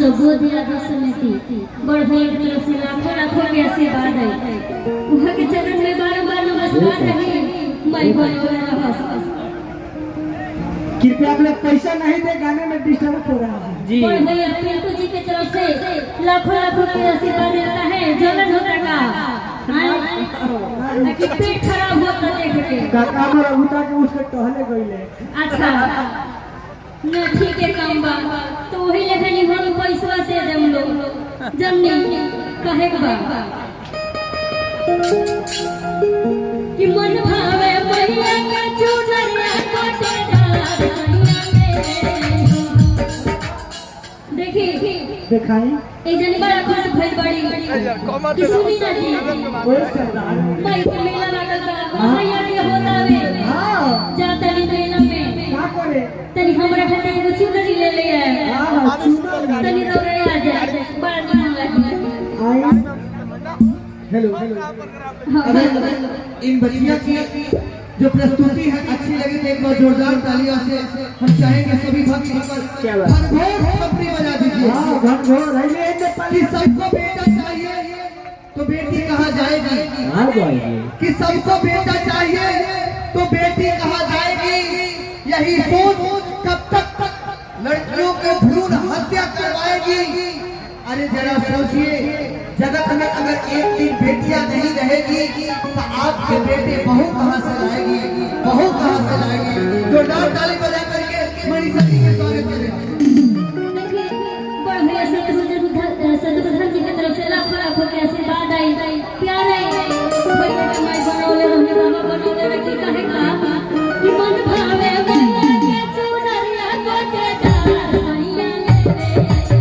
सबोधी आदि समिति बड़ भैया की तरफ से लाखों लाखों के आशीर्वाद है। वहाँ के चरण में बार-बार नमस्कार रहे। मैं बनोले रहस। कृपया आप लोग पैसा नहीं दे, गाने में डिस्टर्ब हो रहा है जी। बड़ भैया पिंटू जी की तरफ से लाखों लाखों के आशीर्वाद मिलता है। जलन होता का कि पेट खराब होता देख के काका मोरा उठा के उसके टहले गईले। अच्छा न ठीक है काम बा तो वही लेखा नहीं हम पैसा दे दे हम लोग जमनी कहे के बा कि मन भावे मैया के चुनरिया कोटेदार देखी दिखाई ए जनी बड़ा खुश भइल बड़ी कि सुनी ना जी ओए सरदार भाई के मेला लागल बा भैया के होतावे हां जा तनी मेला में का करे तनी हमरा खाते एगो चुनरी ले ले आए। हां चुनरी तनी दौड़े आ जाए बड़ा निमन लगे। आई हेलो अगर इन बच्चियों की जो प्रस्तुति है अच्छी लगी तो एक बार जोरदार तालियों से हम चाहेंगे सभी भक्त घनघोर अपनी बजा दीजिए। हां घनघोर है नेपाली सबको बेटा चाहिए तो बेटी कहाँ जाएगी। हां जाएगी कि सबको बेटा चाहिए तो बेटी कहाँ जाएगी। यही सोच कब तक लड़कियों को भ्रूण हत्या करवाएगी। अरे जरा सोचिए जगत में अगर एक दिन बेटियां नहीं रहेगी तो आपके बेटे बहू कहाँ से लाएगी, बहू कहाँ से लाएगी। जोरदार ताली बजा करके मनीषा जी के स्वागत करें। बड़ भैया सदगुरुधन जी की तरफ से लाखों लाखों के आशीर्वाद आई प्यारे भैया के माई बनौले रहने बाबा बनौले रखी कहे का कि मन भावे भैया के चुनरिया कोटेदार भैया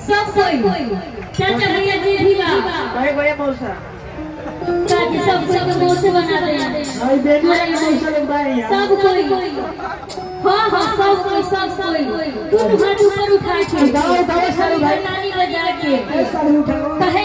सब कोई चाचा भैया जी भी बा भाई बड़े मौसा चाची सब कोई के मुंह से बना दे भाई बेबी वाले मौसा लोग भाई यहाँ सब कोई हाँ हाँ सब कोई दोनों हाथ ऊपर उठा के दाओ सारे भाई ताली बजा के सारे उठाओ कहे